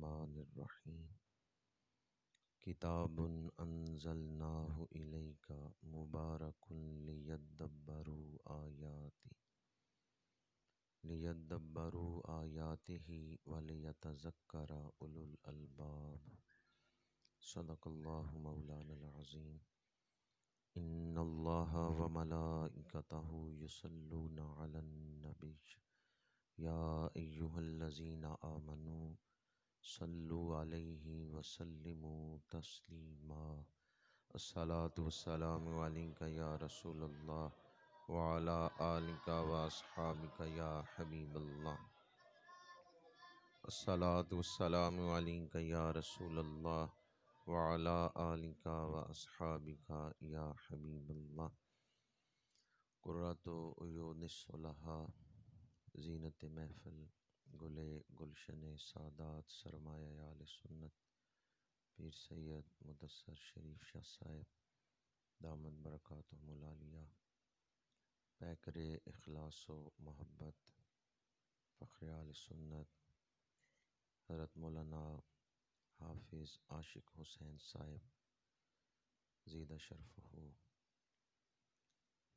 الرحمن الرحیم کتاب انزلناہ الیک مبارک لیدبروا آیاتہ ولیتذکر اولو الالباب صدق اللہ مولانا العظیم ان اللہ وملائکتہ یصلون علی النبی یا ایہا الذین آمنوا صلوا علیہ وسلموا تسلیما الصلاة والسلام علیک یا رسول اللہ وعلی آلک واصحابک یا حبیب اللہ الصلاة والسلام علیک یا رسول اللہ وعلی آلک واصحابک یا حبیب اللہ قرۃ عیون الصلحاء زینت محفل گلے گلشن سادات سرمایہ آل سنت پیر سید مدثر شریف شاہ صاحب دامت برکاتہم العالیہ پیکر اخلاص و محبت فخر آل سنت حضرت مولانا حافظ عاشق حسین صاحب زیدہ شرفہ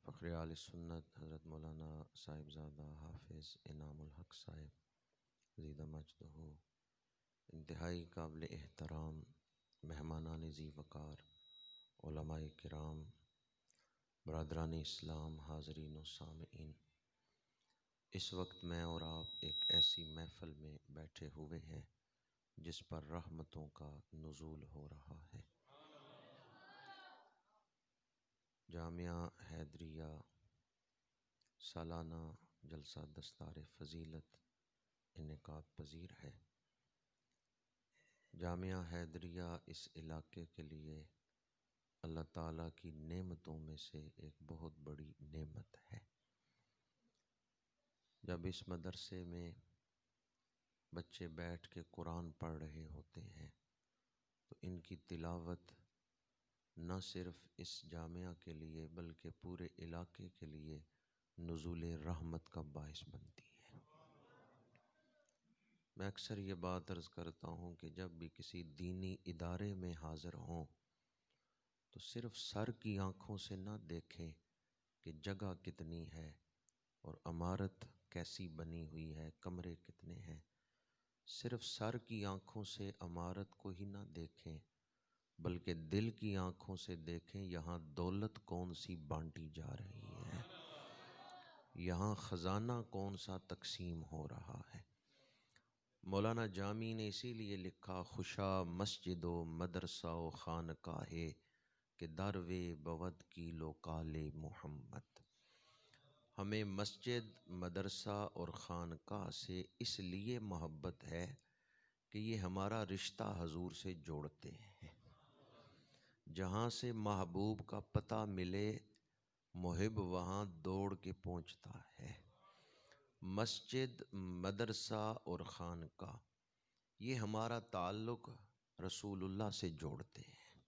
فخر آل سنت حضرت مولانا صاحبزادہ حافظ انعام الحق صاحب زیدہ مجدہ انتہائی قابل احترام مہمانان ذی وقار علماء کرام برادران اسلام حاضرین و سامعین، اس وقت میں اور آپ ایک ایسی محفل میں بیٹھے ہوئے ہیں جس پر رحمتوں کا نزول ہو رہا ہے۔ جامعہ حیدریہ سالانہ جلسہ دستار فضیلت انعقاد پذیر ہے۔ جامعہ حیدریہ اس علاقے کے لیے اللہ تعالیٰ کی نعمتوں میں سے ایک بہت بڑی نعمت ہے۔ جب اس مدرسے میں بچے بیٹھ کے قرآن پڑھ رہے ہوتے ہیں تو ان کی تلاوت نہ صرف اس جامعہ کے لیے بلکہ پورے علاقے کے لیے نزول رحمت کا باعث بنتی ہے۔ میں اکثر یہ بات عرض کرتا ہوں کہ جب بھی کسی دینی ادارے میں حاضر ہوں تو صرف سر کی آنکھوں سے نہ دیکھیں کہ جگہ کتنی ہے اور عمارت کیسی بنی ہوئی ہے، کمرے کتنے ہیں۔ صرف سر کی آنکھوں سے عمارت کو ہی نہ دیکھیں بلکہ دل کی آنکھوں سے دیکھیں یہاں دولت کون سی بانٹی جا رہی ہے، یہاں خزانہ کون سا تقسیم ہو رہا ہے۔ مولانا جامی نے اسی لیے لکھا خوشا مسجد و مدرسہ و خانقاہ کہ دروے بود کی لوکال محمد۔ ہمیں مسجد، مدرسہ اور خانقاہ سے اس لیے محبت ہے کہ یہ ہمارا رشتہ حضور سے جوڑتے ہیں۔ جہاں سے محبوب کا پتہ ملے محب وہاں دوڑ کے پہنچتا ہے۔ مسجد، مدرسہ اور خانقاہ یہ ہمارا تعلق رسول اللہ سے جوڑتے ہیں،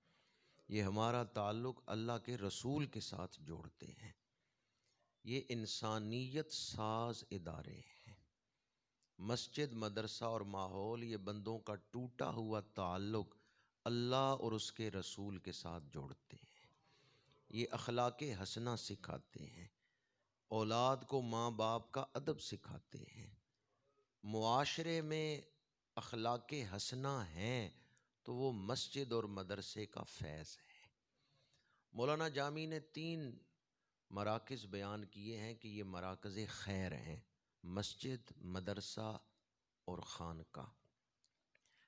یہ ہمارا تعلق اللہ کے رسول کے ساتھ جوڑتے ہیں۔ یہ انسانیت ساز ادارے ہیں۔ مسجد، مدرسہ اور ماحول یہ بندوں کا ٹوٹا ہوا تعلق اللہ اور اس کے رسول کے ساتھ جوڑتے ہیں۔ یہ اخلاق حسنہ سکھاتے ہیں، اولاد کو ماں باپ کا ادب سکھاتے ہیں۔ معاشرے میں اخلاق حسنہ ہیں تو وہ مسجد اور مدرسے کا فیض ہے۔ مولانا جامی نے 3 مراکز بیان کیے ہیں کہ یہ مراکز خیر ہیں، مسجد، مدرسہ اور خانقاہ۔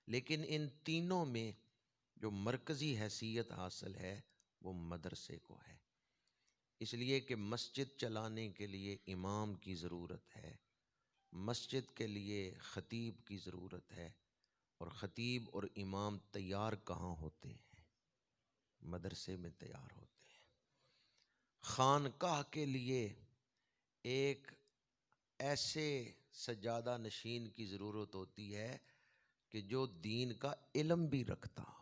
لیکن ان تینوں میں جو مرکزی حیثیت حاصل ہے وہ مدرسے کو ہے، اس لیے کہ مسجد چلانے کے لیے امام کی ضرورت ہے، مسجد کے لیے خطیب کی ضرورت ہے، اور خطیب اور امام تیار کہاں ہوتے ہیں؟ مدرسے میں تیار ہوتے ہیں۔ خانقاہ کے لیے ایک ایسے سجادہ نشین کی ضرورت ہوتی ہے کہ جو دین کا علم بھی رکھتا ہو،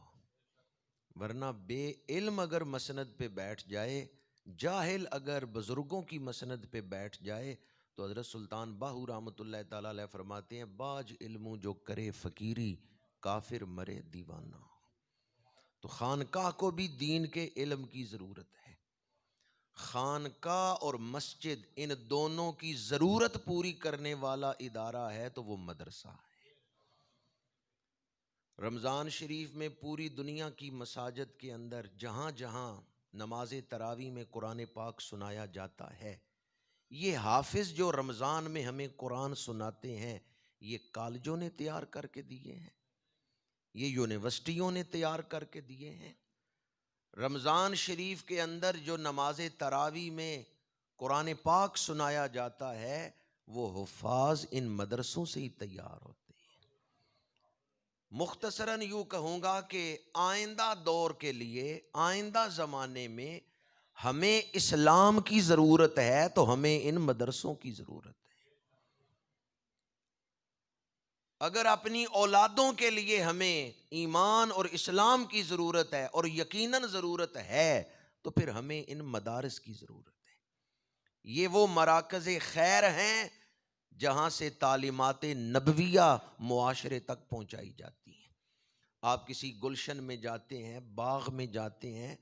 ورنہ بے علم اگر مسند پہ بیٹھ جائے، جاہل اگر بزرگوں کی مسند پہ بیٹھ جائے تو حضرت سلطان باہو رحمۃ اللہ تعالیٰ علیہ فرماتے ہیں باج علموں جو کرے فقیری کافر مرے دیوانہ۔ تو خانقاہ کو بھی دین کے علم کی ضرورت ہے۔ خانقاہ اور مسجد ان دونوں کی ضرورت پوری کرنے والا ادارہ ہے تو وہ مدرسہ ہے۔ رمضان شریف میں پوری دنیا کی مساجد کے اندر جہاں جہاں نماز تراویح میں قرآن پاک سنایا جاتا ہے، یہ حافظ جو رمضان میں ہمیں قرآن سناتے ہیں، یہ کالجوں نے تیار کر کے دیے ہیں، یہ یونیورسٹیوں نے تیار کر کے دیے ہیں۔ رمضان شریف کے اندر جو نماز تراویح میں قرآن پاک سنایا جاتا ہے، وہ حفاظ ان مدرسوں سے ہی تیار ہوتے ہیں۔ مختصراً یوں کہوں گا کہ آئندہ دور کے لیے، آئندہ زمانے میں ہمیں اسلام کی ضرورت ہے تو ہمیں ان مدرسوں کی ضرورت ہے۔ اگر اپنی اولادوں کے لیے ہمیں ایمان اور اسلام کی ضرورت ہے، اور یقیناً ضرورت ہے، تو پھر ہمیں ان مدارس کی ضرورت ہے۔ یہ وہ مراکز خیر ہیں جہاں سے تعلیمات نبویہ معاشرے تک پہنچائی جاتی ہیں۔ آپ کسی گلشن میں جاتے ہیں، باغ میں جاتے ہیں،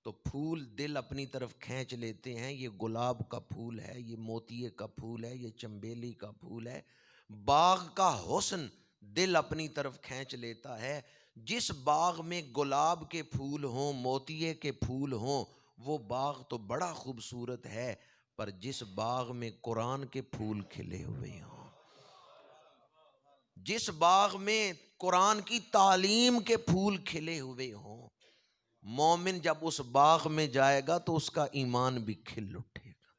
تو پھول دل اپنی طرف کھینچ لیتے ہیں۔ یہ گلاب کا پھول ہے، یہ موتیے کا پھول ہے، یہ چنبیلی کا پھول ہے۔ باغ کا حسن دل اپنی طرف کھینچ لیتا ہے۔ جس باغ میں گلاب کے پھول ہوں، موتیے کے پھول ہوں، وہ باغ تو بڑا خوبصورت ہے، پر جس باغ میں قرآن کے پھول کھلے ہوئے ہوں، جس باغ میں قرآن کی تعلیم کے پھول کھلے ہوئے ہوں، مومن جب اس باغ میں جائے گا تو اس کا ایمان بھی کھل اٹھے گا۔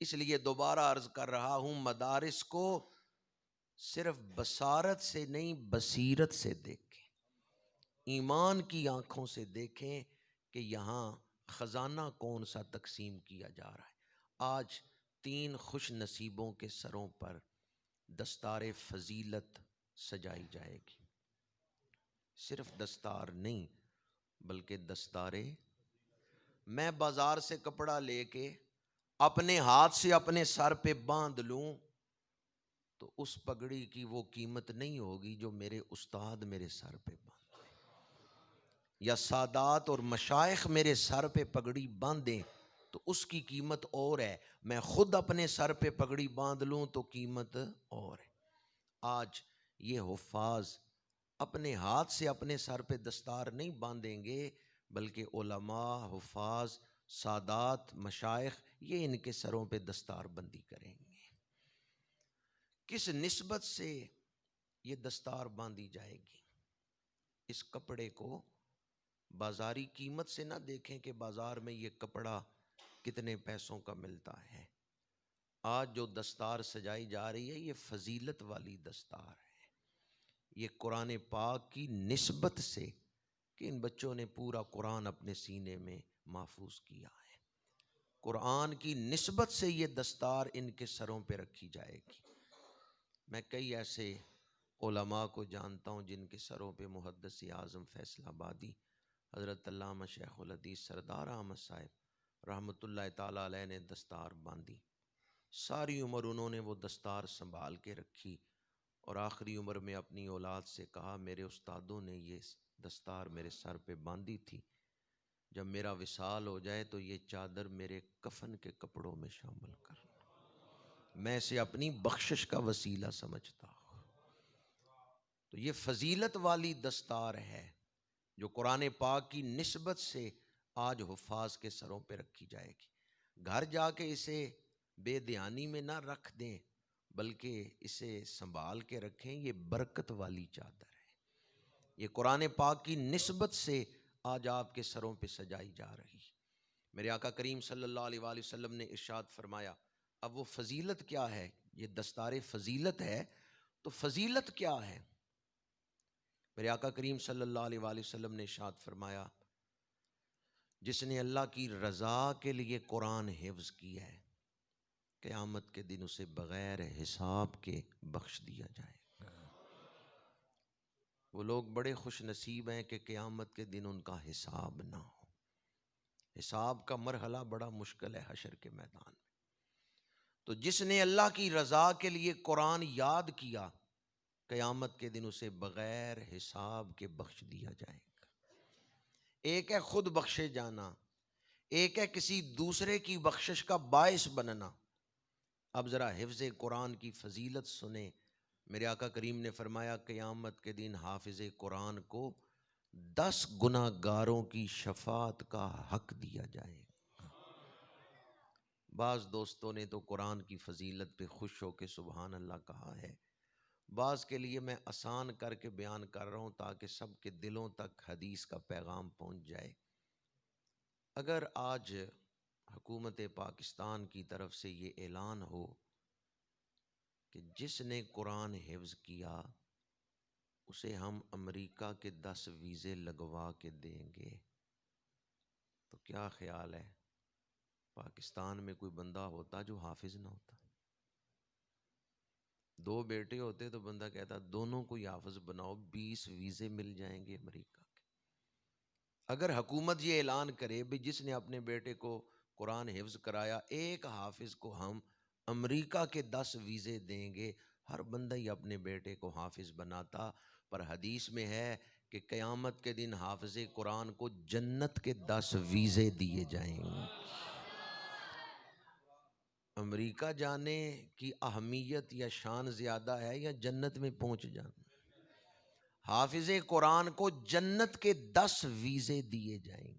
اس لیے دوبارہ عرض کر رہا ہوں، مدارس کو صرف بصارت سے نہیں، بصیرت سے دیکھیں، ایمان کی آنکھوں سے دیکھیں کہ یہاں خزانہ کون سا تقسیم کیا جا رہا ہے۔ آج 3 خوش نصیبوں کے سروں پر دستار فضیلت سجائی جائے گی۔ صرف دستار نہیں، بلکہ دستارے، میں بازار سے کپڑا لے کے اپنے ہاتھ سے اپنے سر پہ باندھ لوں تو اس پگڑی کی وہ قیمت نہیں ہوگی جو میرے استاد میرے سر پہ باندھے، یا سادات اور مشائخ میرے سر پہ پگڑی باندھیں تو اس کی قیمت اور ہے۔ میں خود اپنے سر پہ پگڑی باندھ لوں تو قیمت اور ہے۔ آج یہ حفاظ اپنے ہاتھ سے اپنے سر پہ دستار نہیں باندھیں گے، بلکہ علماء، حفاظ، سادات، مشائخ یہ ان کے سروں پہ دستار بندی کریں گے۔ کس نسبت سے یہ دستار باندھی جائے گی؟ اس کپڑے کو بازاری قیمت سے نہ دیکھیں کہ بازار میں یہ کپڑا کتنے پیسوں کا ملتا ہے۔ آج جو دستار سجائی جا رہی ہے، یہ فضیلت والی دستار ہے۔ یہ قرآن پاک کی نسبت سے کہ ان بچوں نے پورا قرآن اپنے سینے میں محفوظ کیا ہے، قرآن کی نسبت سے یہ دستار ان کے سروں پہ رکھی جائے گی۔ میں کئی ایسے علماء کو جانتا ہوں جن کے سروں پہ محدث اعظم فیصل آبادی حضرت علامہ شیخ الحدیث سردار احمد صاحب رحمۃ اللہ تعالیٰ علیہ نے دستار باندھی۔ ساری عمر انہوں نے وہ دستار سنبھال کے رکھی، اور آخری عمر میں اپنی اولاد سے کہا، میرے استادوں نے یہ دستار میرے سر پہ باندھی تھی، جب میرا وصال ہو جائے تو یہ چادر میرے کفن کے کپڑوں میں شامل کرنا، میں اسے اپنی بخشش کا وسیلہ سمجھتا ہوں۔ تو یہ فضیلت والی دستار ہے جو قرآن پاک کی نسبت سے آج حفاظ کے سروں پہ رکھی جائے گی۔ گھر جا کے اسے بے دھیانی میں نہ رکھ دیں، بلکہ اسے سنبھال کے رکھیں۔ یہ برکت والی چادر ہے، یہ قرآن پاک کی نسبت سے آج آپ کے سروں پہ سجائی جا رہی ہے۔ میرے آقا کریم صلی اللہ علیہ وآلہ وسلم نے ارشاد فرمایا، اب وہ فضیلت کیا ہے؟ یہ دستار فضیلت ہے، تو فضیلت کیا ہے؟ میرے آقا کریم صلی اللہ علیہ وآلہ وسلم نے ارشاد فرمایا، جس نے اللہ کی رضا کے لیے قرآن حفظ کیا ہے، قیامت کے دن اسے بغیر حساب کے بخش دیا جائے گا۔ وہ لوگ بڑے خوش نصیب ہیں کہ قیامت کے دن ان کا حساب نہ ہو۔ حساب کا مرحلہ بڑا مشکل ہے حشر کے میدان میں۔ تو جس نے اللہ کی رضا کے لیے قرآن یاد کیا، قیامت کے دن اسے بغیر حساب کے بخش دیا جائے گا۔ ایک ہے خود بخشے جانا، ایک ہے کسی دوسرے کی بخشش کا باعث بننا۔ اب ذرا حفظ قرآن کی فضیلت سنیں۔ میرے آقا کریم نے فرمایا قیامت کے دن حافظ قرآن کو 10 گناہ گاروں کی شفاعت کا حق دیا جائے گا۔ بعض دوستوں نے تو قرآن کی فضیلت پہ خوش ہو کے سبحان اللہ کہا ہے، بعض کے لیے میں آسان کر کے بیان کر رہا ہوں تاکہ سب کے دلوں تک حدیث کا پیغام پہنچ جائے۔ اگر آج حکومت پاکستان کی طرف سے یہ اعلان ہو کہ جس نے قرآن حفظ کیا اسے ہم امریکہ کے 10 ویزے لگوا کے دیں گے، تو کیا خیال ہے پاکستان میں کوئی بندہ ہوتا جو حافظ نہ ہوتا؟ 2 بیٹے ہوتے تو بندہ کہتا دونوں کو حافظ بناؤ، 20 ویزے مل جائیں گے امریکہ کے۔ اگر حکومت یہ اعلان کرے بھی جس نے اپنے بیٹے کو قرآن حفظ کرایا ایک حافظ کو ہم امریکہ کے 10 ویزے دیں گے، ہر بندہ ہی اپنے بیٹے کو حافظ بناتا۔ پر حدیث میں ہے کہ قیامت کے دن حافظ قرآن کو جنت کے 10 ویزے دیے جائیں گے۔ امریکہ جانے کی اہمیت یا شان زیادہ ہے یا جنت میں پہنچ جانا؟ حافظ قرآن کو جنت کے 10 ویزے دیے جائیں گے،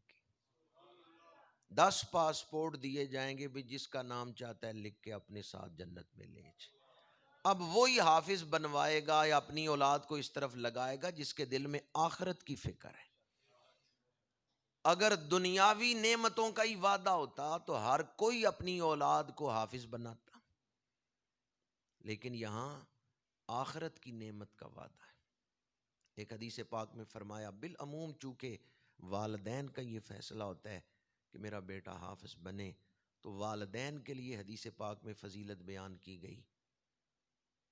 10 پاسپورٹ دیے جائیں گے بھی جس کا نام چاہتا ہے لکھ کے اپنے ساتھ جنت میں لے جائے۔ اب وہی حافظ بنوائے گا یا اپنی اولاد کو اس طرف لگائے گا جس کے دل میں آخرت کی فکر ہے۔ اگر دنیاوی نعمتوں کا ہی وعدہ ہوتا تو ہر کوئی اپنی اولاد کو حافظ بناتا، لیکن یہاں آخرت کی نعمت کا وعدہ ہے۔ ایک حدیث پاک میں فرمایا بالعموم چونکہ والدین کا یہ فیصلہ ہوتا ہے کہ میرا بیٹا حافظ بنے، تو والدین کے لیے حدیث پاک میں فضیلت بیان کی گئی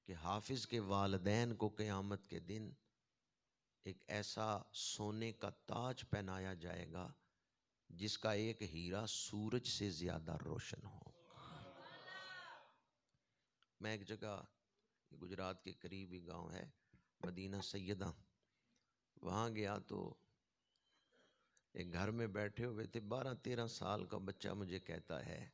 کہ حافظ کے والدین کو قیامت کے دن ایک ایسا سونے کا تاج پہنایا جائے گا جس کا ایک ہیرا سورج سے زیادہ روشن ہو۔ میں ایک جگہ گجرات کے قریب ہی گاؤں ہے مدینہ سیدہ، وہاں گیا تو ایک گھر میں بیٹھے ہوئے تھے، 12-13 سال کا بچہ مجھے کہتا ہے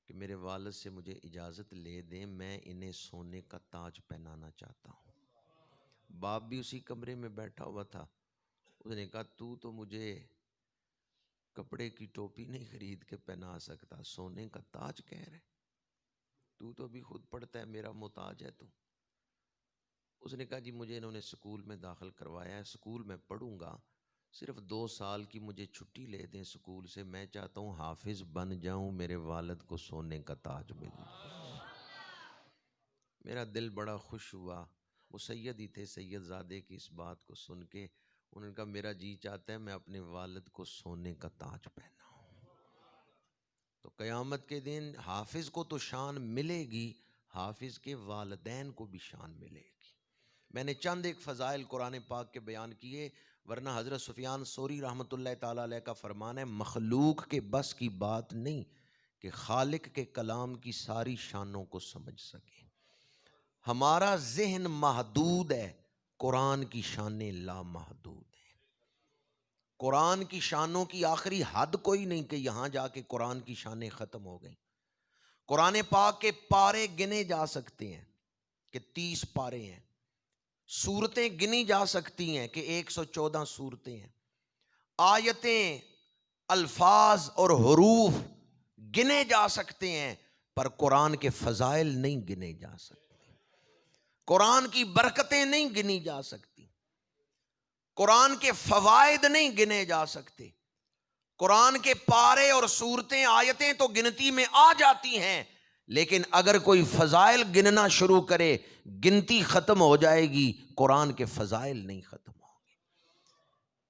کہ میرے والد سے مجھے اجازت لے دیں، میں انہیں سونے کا تاج پہنانا چاہتا ہوں۔ باپ بھی اسی کمرے میں بیٹھا ہوا تھا۔ اس نے کہا تو مجھے کپڑے کی ٹوپی نہیں خرید کے پہنا سکتا، سونے کا تاج کہہ رہے، تو بھی خود پڑھتا ہے، میرا محتاج ہے تو۔ اس نے کہا جی مجھے انہوں نے سکول میں داخل کروایا ہے، سکول میں پڑھوں گا، صرف 2 سال کی مجھے چھٹی لے دیں سکول سے، میں چاہتا ہوں حافظ بن جاؤں، میرے والد کو سونے کا تاج مل جائے۔ میرا دل بڑا خوش ہوا۔ وہ سید ہی تھے، سید زادے کی اس بات کو سن کے انہوں نے کہا میرا جی چاہتا ہے میں اپنے والد کو سونے کا تاج پہناؤں۔ تو قیامت کے دن حافظ کو تو شان ملے گی، حافظ کے والدین کو بھی شان ملے گی۔ میں نے چند ایک فضائل قرآن پاک کے بیان کیے، ورنہ حضرت سفیان ثوری رحمۃ اللہ تعالی علیہ کا فرمان ہے مخلوق کے بس کی بات نہیں کہ خالق کے کلام کی ساری شانوں کو سمجھ سکے۔ ہمارا ذہن محدود ہے، قرآن کی شانیں لامحدود ہیں۔ قرآن کی شانوں کی آخری حد کوئی نہیں کہ یہاں جا کے قرآن کی شانیں ختم ہو گئیں۔ قرآن پاک کے پارے گنے جا سکتے ہیں کہ 30 پارے ہیں، سورتیں گنی جا سکتی ہیں کہ 114 سورتیں ہیں، آیتیں، الفاظ اور حروف گنے جا سکتے ہیں، پر قرآن کے فضائل نہیں گنے جا سکتے، قرآن کی برکتیں نہیں گنی جا سکتی، قرآن کے فوائد نہیں گنے جا سکتے۔ قرآن کے پارے اور سورتیں، آیتیں تو گنتی میں آ جاتی ہیں، لیکن اگر کوئی فضائل گننا شروع کرے گنتی ختم ہو جائے گی، قرآن کے فضائل نہیں ختم ہوں گے۔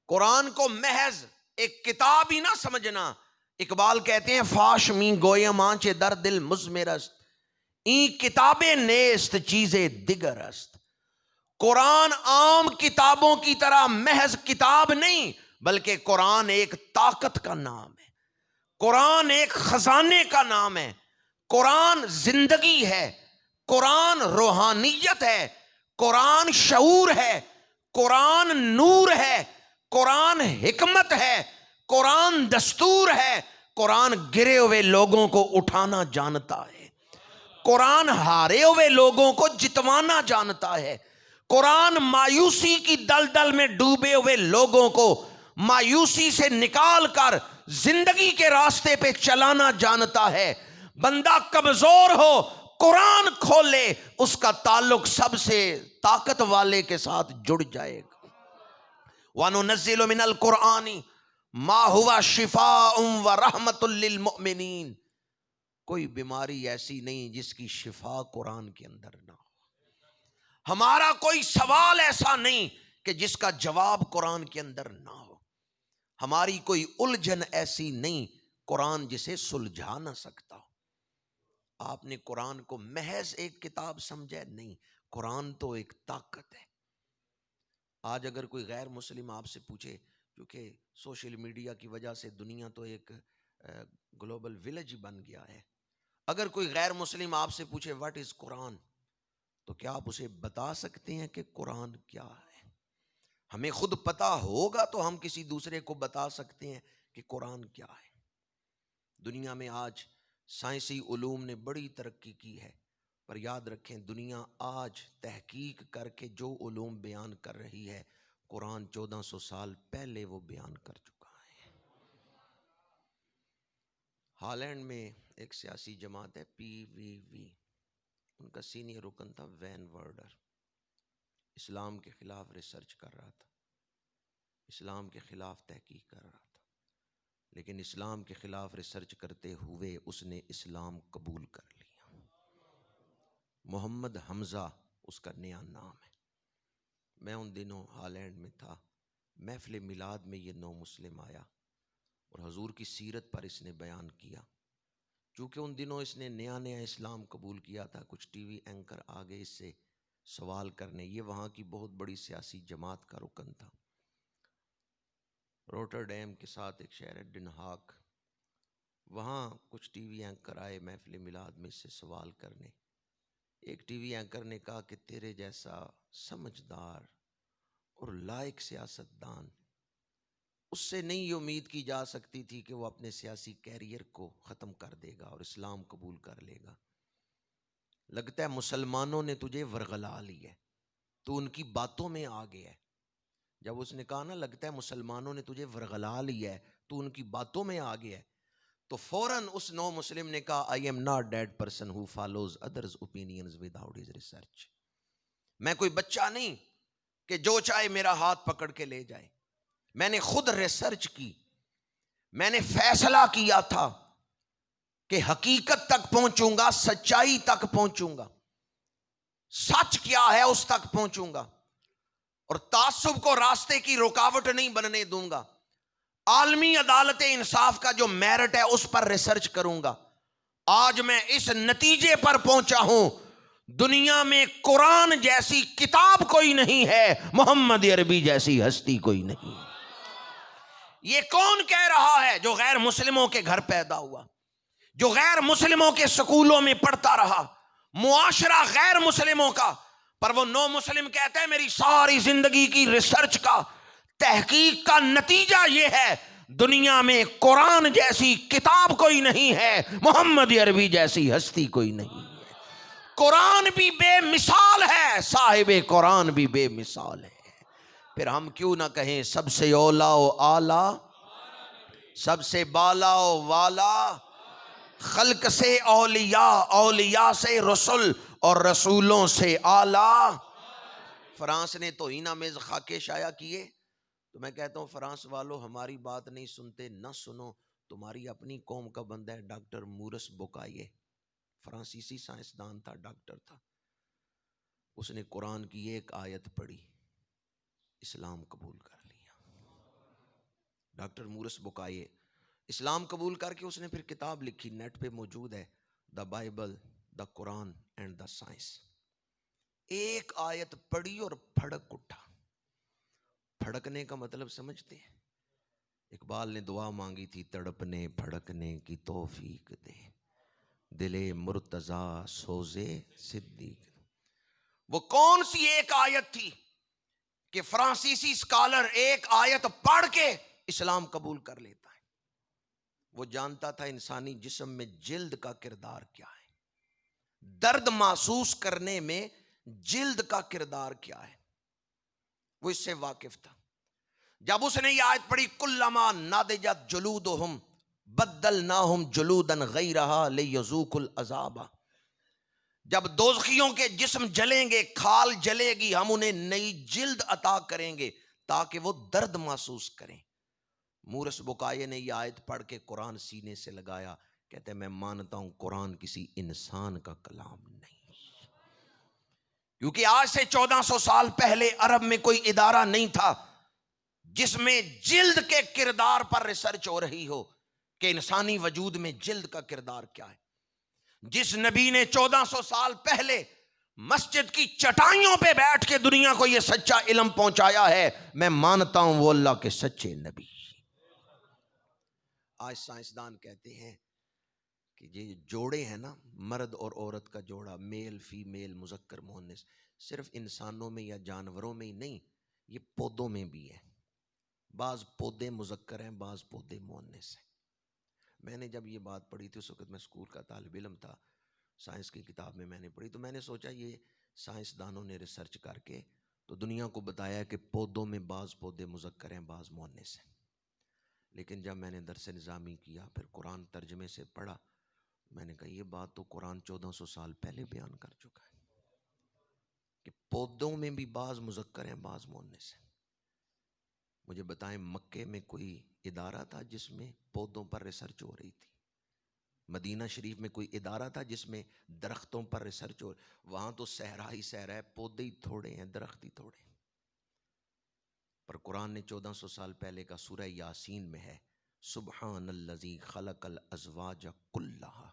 قرآن کو محض ایک کتاب ہی نہ سمجھنا۔ اقبال کہتے ہیں فاش می گویم آنچ در دل مضمر است، این کتابیں نیست چیزیں دیگر است۔ قرآن عام کتابوں کی طرح محض کتاب نہیں، بلکہ قرآن ایک طاقت کا نام ہے، قرآن ایک خزانے کا نام ہے، قرآن زندگی ہے، قرآن روحانیت ہے، قرآن شعور ہے، قرآن نور ہے، قرآن حکمت ہے، قرآن دستور ہے، قرآن گرے ہوئے لوگوں کو اٹھانا جانتا ہے، قرآن ہارے ہوئے لوگوں کو جتوانا جانتا ہے، قرآن مایوسی کی دلدل میں ڈوبے ہوئے لوگوں کو مایوسی سے نکال کر زندگی کے راستے پہ چلانا جانتا ہے۔ بندہ کمزور ہو، قرآن کھولے، اس کا تعلق سب سے طاقت والے کے ساتھ جڑ جائے گا۔ وَنُنَزِّلُ مِنَ الْقُرْآنِ مَا هُوَ شِفَاءٌ وَرَحْمَةٌ لِّلْمُؤْمِنِينَ۔ کوئی بیماری ایسی نہیں جس کی شفا قرآن کے اندر نہ ہو۔ ہمارا کوئی سوال ایسا نہیں کہ جس کا جواب قرآن کے اندر نہ ہو۔ ہماری کوئی الجھن ایسی نہیں قرآن جسے سلجھا نہ سکتا ہو۔ آپ نے قرآن کو محض ایک کتاب سمجھا نہیں، قرآن تو ایک طاقت ہے۔ آج اگر کوئی غیر مسلم آپ سے پوچھے، کیونکہ سوشل میڈیا کی وجہ سے دنیا تو ایک گلوبل ولیج بن گیا ہے، اگر کوئی غیر مسلم آپ سے پوچھے واٹ از قرآن، تو کیا آپ اسے بتا سکتے ہیں کہ قرآن کیا ہے؟ ہمیں خود پتا ہوگا تو ہم کسی دوسرے کو بتا سکتے ہیں کہ قرآن کیا ہے۔ دنیا میں آج سائنسی علوم نے بڑی ترقی کی ہے، پر یاد رکھیں دنیا آج تحقیق کر کے جو علوم بیان کر رہی ہے، قرآن 1400 سال پہلے وہ بیان کر چکا ہے۔ ہالینڈ میں ایک سیاسی جماعت ہے PVV، ان کا سینئر رکن تھا وین ورڈر، اسلام کے خلاف ریسرچ کر رہا تھا، اسلام کے خلاف تحقیق کر رہا تھا، لیکن اسلام کے خلاف ریسرچ کرتے ہوئے اس نے اسلام قبول کر لیا۔ محمد حمزہ اس کا نیا نام ہے۔ میں ان دنوں ہالینڈ میں تھا، محفل میلاد میں یہ نو مسلم آیا اور حضور کی سیرت پر اس نے بیان کیا۔ چونکہ ان دنوں اس نے نیا نیا اسلام قبول کیا تھا، کچھ ٹی وی اینکر آگے اس سے سوال کرنے، یہ وہاں کی بہت بڑی سیاسی جماعت کا رکن تھا۔ روٹرڈیم کے ساتھ ایک شہر ہے ڈن ہاگ، وہاں کچھ ٹی وی اینکر آئے محفل میلاد میں اس سے سوال کرنے۔ ایک ٹی وی اینکر نے کہا کہ تیرے جیسا سمجھدار اور لائق سیاستدان، اس سے نہیں یہ امید کی جا سکتی تھی کہ وہ اپنے سیاسی کیریئر کو ختم کر دے گا اور اسلام قبول کر لے گا۔ لگتا ہے مسلمانوں نے تجھے ورغلا لی ہے، تو ان کی باتوں میں آ گیا ہے۔ جب اس نے کہا نا لگتا ہے مسلمانوں نے تجھے ورغلا لیا ہے، تو ان کی باتوں میں آ گیا ہے، تو فوراً اس نو مسلم نے کہا I am not that person who follows others' opinions without his research۔ میں کوئی بچہ نہیں کہ جو چاہے میرا ہاتھ پکڑ کے لے جائے، میں نے خود ریسرچ کی، میں نے فیصلہ کیا تھا کہ حقیقت تک پہنچوں گا، سچائی تک پہنچوں گا، سچ کیا ہے اس تک پہنچوں گا، اور تعصب کو راستے کی رکاوٹ نہیں بننے دوں گا۔ عالمی عدالت انصاف کا جو میرٹ ہے اس پر ریسرچ کروں گا۔ آج میں اس نتیجے پر پہنچا ہوں، دنیا میں قرآن جیسی کتاب کوئی نہیں ہے، محمد عربی جیسی ہستی کوئی نہیں ہے۔ یہ کون کہہ رہا ہے؟ جو غیر مسلموں کے گھر پیدا ہوا، جو غیر مسلموں کے سکولوں میں پڑھتا رہا، معاشرہ غیر مسلموں کا، پر وہ نو مسلم کہتے ہیں میری ساری زندگی کی ریسرچ کا، تحقیق کا نتیجہ یہ ہے دنیا میں قرآن جیسی کتاب کوئی نہیں ہے، محمد عربی جیسی ہستی کوئی نہیں ہے۔ قرآن بھی بے مثال ہے، صاحب قرآن بھی بے مثال ہے۔ پھر ہم کیوں نہ کہیں سب سے اولا و اعلیٰ، سب سے بالا و والا، خلق سے اولیاء، اولیاء سے رسول اور رسولوں سے اعلیٰ۔ فرانس نے توہین آمیز خاکے شائع کیے، تو میں کہتا ہوں فرانس والو ہماری بات نہیں سنتے، نہ سنو، تمہاری اپنی قوم کا بندہ ہے ڈاکٹر مورس بوکائے، فرانسیسی سائنسدان تھا، ڈاکٹر تھا، اس نے قرآن کی ایک آیت پڑھی، اسلام قبول کر لیا۔ ڈاکٹر مورس بوکائے اسلام قبول کر کے اس نے پھر کتاب لکھی، نیٹ پہ موجود ہے، the Bible, the Quran and the science. ایک آیت پڑھی اور پھڑک اٹھا۔ پھڑکنے کا مطلب سمجھتے ہیں؟ اقبال نے دعا مانگی تھی، تڑپنے پھڑکنے کی توفیق دے، دل مرتضیٰ سوزے صدیق۔ وہ کون سی ایک آیت تھی کہ فرانسیسی اسکالر ایک آیت پڑھ کے اسلام قبول کر لیتا ہے؟ وہ جانتا تھا انسانی جسم میں جلد کا کردار کیا ہے، درد محسوس کرنے میں جلد کا کردار کیا ہے، وہ اس سے واقف تھا۔ جب اس نے یہ آیت پڑھی کلما ناضجت جلودہم بدلناہم جلودا غیرہا لیذوقوا العذاب، جب دوزخیوں کے جسم جلیں گے، کھال جلے گی، ہم انہیں نئی جلد عطا کریں گے تاکہ وہ درد محسوس کریں۔ مورس بکائے نے یہ آیت پڑھ کے قرآن سینے سے لگایا، کہتے ہیں میں مانتا ہوں قرآن کسی انسان کا کلام نہیں، کیونکہ آج سے 1400 سال پہلے عرب میں کوئی ادارہ نہیں تھا جس میں جلد کے کردار پر ریسرچ ہو رہی ہو کہ انسانی وجود میں جلد کا کردار کیا ہے۔ جس نبی نے 1400 سال پہلے مسجد کی چٹائیوں پہ بیٹھ کے دنیا کو یہ سچا علم پہنچایا ہے، میں مانتا ہوں وہ اللہ کے سچے نبی۔ آج سائنسدان کہتے ہیں کہ یہ جوڑے ہیں نا، مرد اور عورت کا جوڑا، میل فیمیل مذکر مؤنث، صرف انسانوں میں یا جانوروں میں ہی نہیں، یہ پودوں میں بھی ہے۔ بعض پودے مذکر ہیں، بعض پودے مؤنث ہیں۔ میں نے جب یہ بات پڑھی تھی، اس وقت میں اسکول کا طالب علم تھا، سائنس کی کتاب میں نے پڑھی، تو میں نے سوچا یہ سائنسدانوں نے ریسرچ کر کے تو دنیا کو بتایا کہ پودوں میں بعض پودے مذکر ہیں، بعض مؤنث ہیں۔ لیکن جب میں نے درس نظامی کیا، پھر قرآن ترجمے سے پڑھا، میں نے کہا یہ بات تو قرآن 1400 سال پہلے بیان کر چکا ہے کہ پودوں میں بھی بعض مذکر ہیں، بعض مؤنث ہیں۔ مجھے بتائیں مکے میں کوئی ادارہ تھا جس میں پودوں پر ریسرچ ہو رہی تھی؟ مدینہ شریف میں کوئی ادارہ تھا جس میں درختوں پر ریسرچ ہو؟ وہاں تو صحرا ہی صحرا ہے، پودے ہی تھوڑے ہیں، درخت ہی تھوڑے ہیں۔ پر قرآن نے 1400 سال پہلے کا سورہ یاسین میں ہے سبحان الذی خلق الازواج کلھا،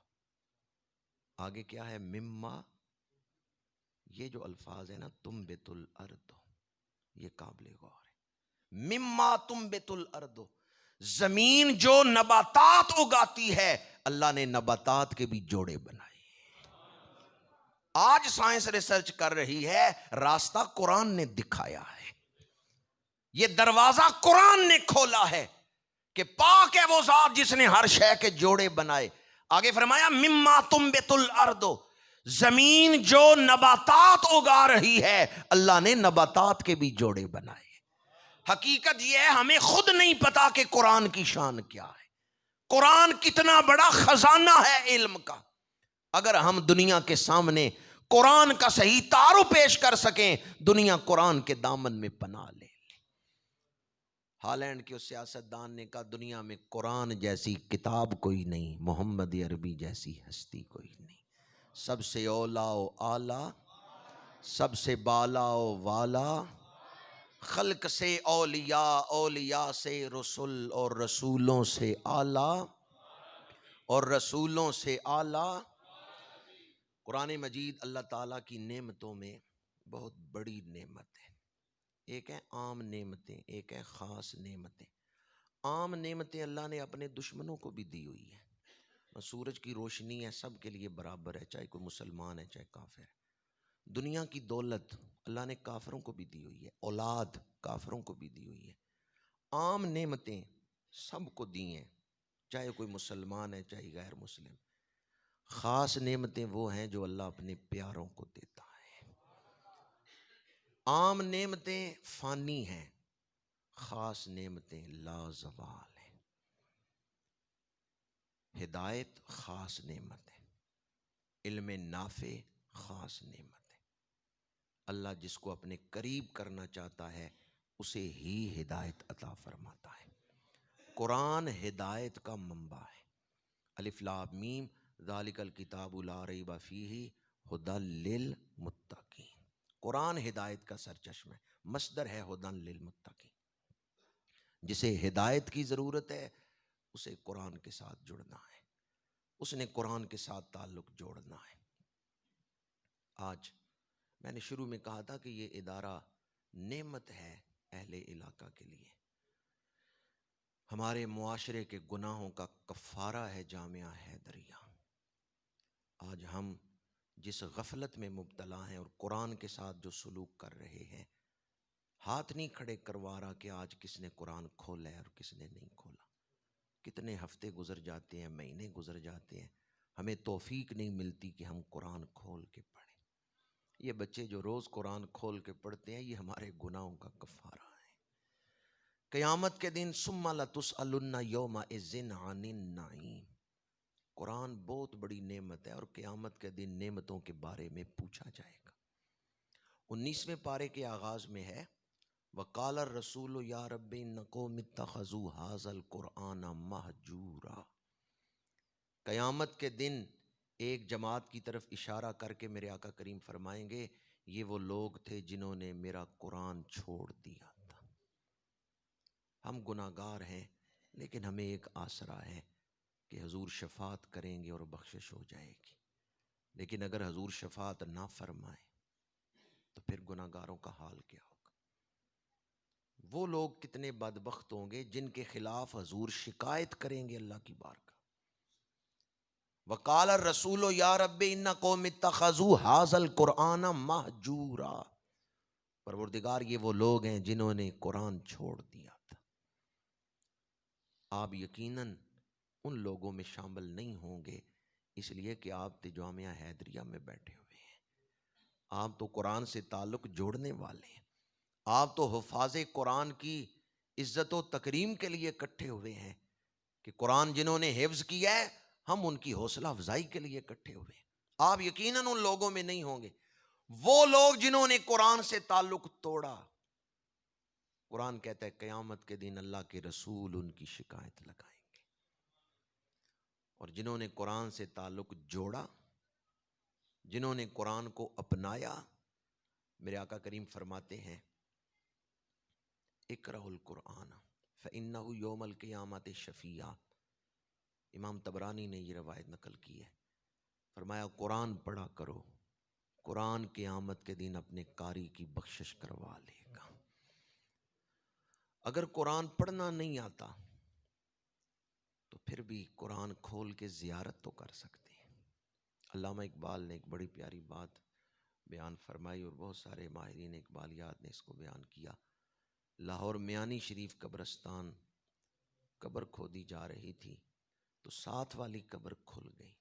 آگے کیا ہے؟ مما، یہ جو الفاظ ہے نا تنبت الارض، یہ قابل غور ہے۔ مما تنبت الارض، زمین جو نباتات اگاتی ہے، اللہ نے نباتات کے بھی جوڑے بنائے۔ آج سائنس ریسرچ کر رہی ہے، راستہ قرآن نے دکھایا ہے، یہ دروازہ قرآن نے کھولا ہے کہ پاک ہے وہ ذات جس نے ہر شے کے جوڑے بنائے۔ آگے فرمایا مما تنبت الارض، زمین جو نباتات اگا رہی ہے، اللہ نے نباتات کے بھی جوڑے بنائے۔ حقیقت یہ ہے ہمیں خود نہیں پتا کہ قرآن کی شان کیا ہے، قرآن کتنا بڑا خزانہ ہے علم کا۔ اگر ہم دنیا کے سامنے قرآن کا صحیح تعارف پیش کر سکیں، دنیا قرآن کے دامن میں پناہ لے۔ ہالینڈ کے اس سیاستدان نے کہا دنیا میں قرآن جیسی کتاب کوئی نہیں، محمد عربی جیسی ہستی کوئی نہیں، سب سے اولا و اعلیٰ، سب سے بالا و والا، خلق سے اولیاء، اولیاء سے رسول، اور رسولوں سے اعلیٰ، اور رسولوں سے اعلیٰ۔ قرآن مجید اللہ تعالیٰ کی نعمتوں میں بہت بڑی نعمت ہے۔ ایک ہے عام نعمتیں، ایک ہے خاص نعمتیں۔ عام نعمتیں اللہ نے اپنے دشمنوں کو بھی دی ہوئی ہیں۔ سورج کی روشنی ہے، سب کے لیے برابر ہے، چاہے کوئی مسلمان ہے چاہے کافر ہے۔ دنیا کی دولت اللہ نے کافروں کو بھی دی ہوئی ہے، اولاد کافروں کو بھی دی ہوئی ہے۔ عام نعمتیں سب کو دی ہیں، چاہے کوئی مسلمان ہے چاہے غیر مسلم۔ خاص نعمتیں وہ ہیں جو اللہ اپنے پیاروں کو دیتا ہے۔ عام نعمتیں فانی ہیں، خاص نعمتیں لازوال ہیں۔ ہدایت خاص نعمت ہے، علم نافع خاص نعمت ہے۔ اللہ جس کو اپنے قریب کرنا چاہتا ہے اسے ہی ہدایت عطا فرماتا ہے۔ قرآن ہدایت کا منبع ہے۔ الف لام میم ذالک الکتاب لا ریب فیہ ھدی للمتقین، قرآن ہدایت کا سرچشمہ ہے، مصدر ہے ھدی للمتقین۔ جسے ہدایت کی ضرورت ہے اسے قرآن کے ساتھ جڑنا ہے، اس نے قرآن کے ساتھ تعلق جوڑنا ہے۔ آج میں نے شروع میں کہا تھا کہ یہ ادارہ نعمت ہے اہل علاقہ کے لیے، ہمارے معاشرے کے گناہوں کا کفارہ ہے جامعہ حیدریہ۔ آج ہم جس غفلت میں مبتلا ہیں اور قرآن کے ساتھ جو سلوک کر رہے ہیں، ہاتھ نہیں کھڑے کروا رہا کہ آج کس نے قرآن کھولا ہے اور کس نے نہیں کھولا۔ کتنے ہفتے گزر جاتے ہیں، مہینے گزر جاتے ہیں، ہمیں توفیق نہیں ملتی کہ ہم قرآن کھول کے پڑھیں۔ یہ بچے جو روز قرآن کھول کے پڑھتے ہیں، یہ ہمارے گناہوں کا کفارہ ہے۔ قیامت کے دن ثم لتسألن یومئذ عن النعیم، قرآن بہت بڑی نعمت ہے اور قیامت کے دن نعمتوں کے بارے میں پوچھا جائے گا۔ 19ویں پارے کے آغاز میں ہے وقال الرسول یا رب ان قوم اتخذوا ھذا القرآن مہجورا۔ قیامت کے دن ایک جماعت کی طرف اشارہ کر کے میرے آقا کریم فرمائیں گے یہ وہ لوگ تھے جنہوں نے میرا قرآن چھوڑ دیا تھا۔ ہم گناہگار ہیں لیکن ہمیں ایک آسرا ہے کہ حضور شفاعت کریں گے اور بخشش ہو جائے گی، لیکن اگر حضور شفاعت نہ فرمائے تو پھر گناہگاروں کا حال کیا ہوگا؟ وہ لوگ کتنے بدبخت ہوں گے جن کے خلاف حضور شکایت کریں گے اللہ کی بارگاہ۔ وقال الرسول یا رب ان قوم اتخذوا ھذا القرآن مہجورا، پروردگار یہ وہ لوگ ہیں جنہوں نے قرآن چھوڑ دیا تھا۔ آپ یقیناً ان لوگوں میں شامل نہیں ہوں گے، اس لیے کہ آپ جامعہ حیدریہ میں بیٹھے ہوئے ہیں، آپ تو قرآن سے تعلق جوڑنے والے ہیں، آپ تو حفاظ قرآن کی عزت و تکریم کے لیے اکٹھے ہوئے ہیں کہ قرآن جنہوں نے حفظ کیا ہے ہم ان کی حوصلہ افزائی کے لیے اکٹھے ہوئے ہیں۔ آپ یقیناً ان لوگوں میں نہیں ہوں گے۔ وہ لوگ جنہوں نے قرآن سے تعلق توڑا، قرآن کہتا ہے قیامت کے دن اللہ کے رسول ان کی شکایت لگائیں گے، اور جنہوں نے قرآن سے تعلق جوڑا، جنہوں نے قرآن کو اپنایا، میرے آقا کریم فرماتے ہیں اقرأوا القرآن فإنہ یوم القیامت شفیع۔ امام طبرانی نے یہ روایت نقل کی ہے، فرمایا قرآن پڑھا کرو، قرآن قیامت کے دن اپنے قاری کی بخشش کروا لے گا۔ اگر قرآن پڑھنا نہیں آتا تو پھر بھی قرآن کھول کے زیارت تو کر سکتے ہیں۔ علامہ اقبال نے ایک بڑی پیاری بات بیان فرمائی اور بہت سارے ماہرین اقبالیات نے اس کو بیان کیا۔ لاہور میانی شریف قبرستان قبر کھودی جا رہی تھی تو ساتھ والی قبر کھل گئی۔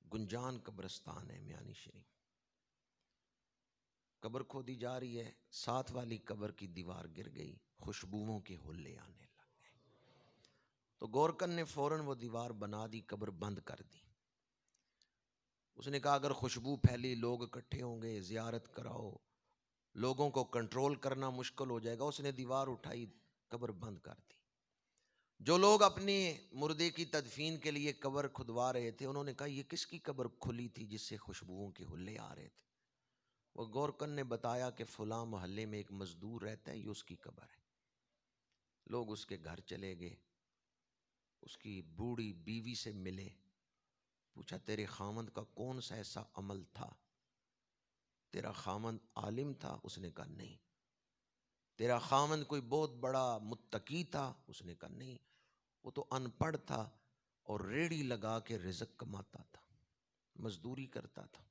گنجان قبرستان ہے میانی شریف، قبر کھودی جا رہی ہے، ساتھ والی قبر کی دیوار گر گئی، خوشبوؤں کے حلے آنے لگ گئے۔ تو گورکن نے فوراً وہ دیوار بنا دی، قبر بند کر دی۔ اس نے کہا اگر خوشبو پھیلی، لوگ اکٹھے ہوں گے، زیارت کراؤ، لوگوں کو کنٹرول کرنا مشکل ہو جائے گا۔ اس نے دیوار اٹھائی، قبر بند کر دی۔ جو لوگ اپنے مردے کی تدفین کے لیے قبر کھدوا رہے تھے انہوں نے کہا یہ کس کی قبر کھلی تھی جس سے خوشبوؤں کے حلے آ رہے تھے؟ وہ گورکن نے بتایا کہ فلاں محلے میں ایک مزدور رہتا ہے، یہ اس کی قبر ہے۔ لوگ اس کے گھر چلے گئے، اس کی بوڑھی بیوی سے ملے، پوچھا تیرے خامند کا کون سا ایسا عمل تھا؟ تیرا خامند عالم تھا؟ اس نے کہا نہیں۔ تیرا خامند کوئی بہت بڑا متقی تھا؟ اس نے کہا نہیں، وہ تو ان پڑھ تھا اور ریڑھی لگا کے رزق کماتا تھا، مزدوری کرتا تھا۔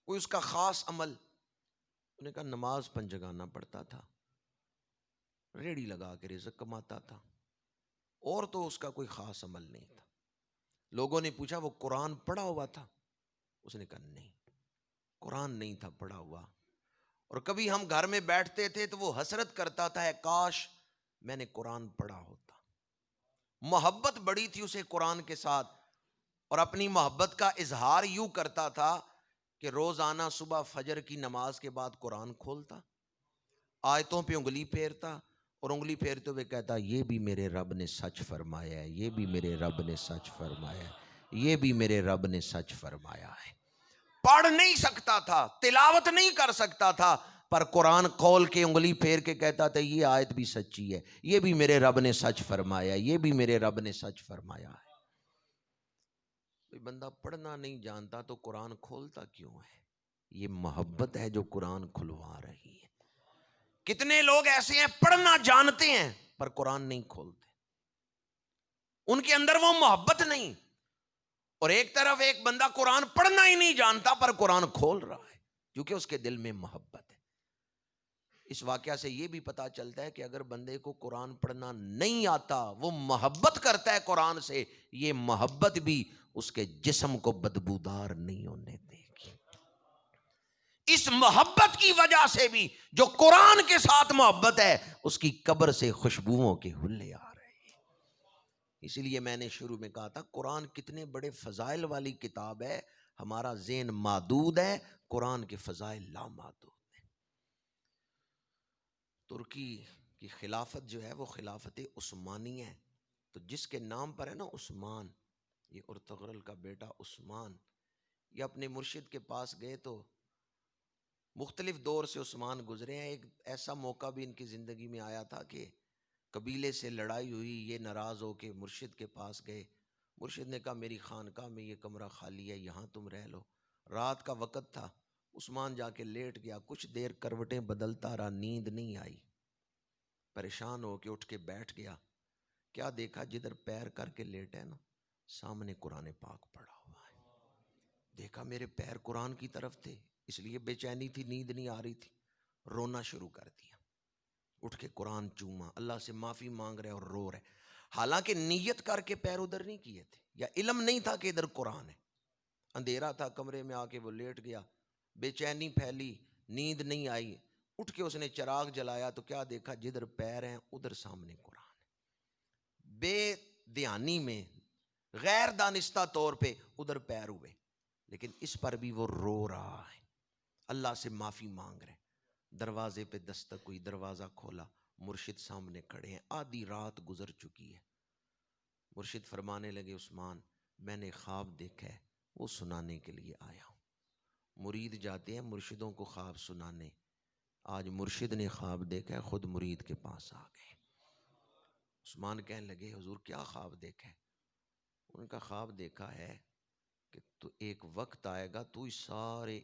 کوئی اس کا خاص عمل؟ انہوں نے کہا نماز پنجگانہ پڑھتا تھا، ریڑھی لگا کے رزق کماتا تھا، اور تو اس کا کوئی خاص عمل نہیں تھا۔ لوگوں نے پوچھا وہ قرآن پڑھا ہوا تھا؟ اس نے کہا نہیں، قرآن نہیں تھا پڑھا ہوا، اور کبھی ہم گھر میں بیٹھتے تھے تو وہ حسرت کرتا تھا ہے کاش میں نے قرآن پڑھا ہوتا۔ محبت بڑی تھی اسے قرآن کے ساتھ، اور اپنی محبت کا اظہار یوں کرتا تھا کہ روزانہ صبح فجر کی نماز کے بعد قرآن کھولتا، آیتوں پہ انگلی پھیرتا، اور انگلی پھیرتے ہوئے کہتا یہ بھی میرے رب نے سچ فرمایا ہے، یہ بھی میرے رب نے سچ فرمایا ہے، یہ بھی میرے رب نے سچ فرمایا ہے۔ پڑھ نہیں سکتا تھا، تلاوت نہیں کر سکتا تھا، پر قرآن کھول کے انگلی پھیر کے کہتا تھا یہ آیت بھی سچی ہے، یہ بھی میرے رب نے سچ فرمایا ہے، یہ بھی میرے رب نے سچ فرمایا ہے۔ کوئی بندہ پڑھنا نہیں جانتا تو قرآن کھولتا کیوں ہے؟ یہ محبت ہے جو قرآن کھلوا رہی ہے۔ کتنے لوگ ایسے ہیں پڑھنا جانتے ہیں پر قرآن نہیں کھولتے، ان کے اندر وہ محبت نہیں۔ اور ایک طرف ایک بندہ قرآن پڑھنا ہی نہیں جانتا پر قرآن کھول رہا ہے کیونکہ اس کے دل میں محبت ہے۔ اس واقعہ سے یہ بھی پتا چلتا ہے کہ اگر بندے کو قرآن پڑھنا نہیں آتا، وہ محبت کرتا ہے قرآن سے، یہ محبت بھی اس کے جسم کو بدبودار نہیں ہونے دے گی۔ اس محبت کی وجہ سے بھی جو قرآن کے ساتھ محبت ہے، اس کی قبر سے خوشبوؤں کے حلے آ رہے ہیں۔ اسی لیے میں نے شروع میں کہا تھا قرآن کتنے بڑے فضائل والی کتاب ہے، ہمارا ذہن محدود ہے، قرآن کے فضائل لامحدود ہیں۔ ترکی کی خلافت جو ہے وہ خلافت عثمانی ہے، تو جس کے نام پر ہے نا عثمان، یہ ارطغرل کا بیٹا عثمان، یہ اپنے مرشد کے پاس گئے تو مختلف دور سے عثمان گزرے ہیں۔ ایک ایسا موقع بھی ان کی زندگی میں آیا تھا کہ قبیلے سے لڑائی ہوئی، یہ ناراض ہو کے مرشد کے پاس گئے۔ مرشد نے کہا میری خانقاہ میں یہ کمرہ خالی ہے، یہاں تم رہ لو۔ رات کا وقت تھا، عثمان جا کے لیٹ گیا، کچھ دیر کروٹیں بدلتا رہا، نیند نہیں آئی، پریشان ہو کے اٹھ کے بیٹھ گیا۔ کیا دیکھا، جدھر پیر کر کے لیٹ ہے نا، سامنے قرآن پاک پڑا ہوا ہے۔ دیکھا میرے پیر قرآن کی طرف تھے، اس لیے بے چینی تھی، نیند نہیں آ رہی تھی، رونا شروع کر دیا۔ اٹھ کے قرآن چوما، اللہ سے معافی مانگ رہے اور رو رہے، حالانکہ نیت کر کے پیر ادھر نہیں کیے تھے، یا علم نہیں تھا کہ ادھر قرآن ہے۔ اندھیرا تھا، کمرے میں آ کے وہ لیٹ گیا، بے چینی پھیلی، نیند نہیں آئی۔ اٹھ کے اس نے چراغ جلایا تو کیا دیکھا، جدھر پیر ہیں ادھر سامنے قرآن ہے۔ بے دھیانی میں، غیر دانستہ طور پہ ادھر پیر ہوئے، لیکن اس پر بھی وہ رو رہا ہے، اللہ سے معافی مانگ رہے۔ دروازے پہ دستک ہوئی، دروازہ کھولا، مرشد سامنے کھڑے ہیں، آدھی رات گزر چکی ہے۔ مرشد فرمانے لگے عثمان میں نے خواب دیکھا ہے، وہ سنانے کے لیے آیا ہوں۔ مرید جاتے ہیں مرشدوں کو خواب سنانے، آج مرشد نے خواب دیکھا ہے، خود مرید کے پاس آ گئے۔ عثمان کہنے لگے حضور کیا خواب دیکھا ہے؟ ان کا خواب دیکھا ہے کہ تو ایک وقت آئے گا تو اس سارے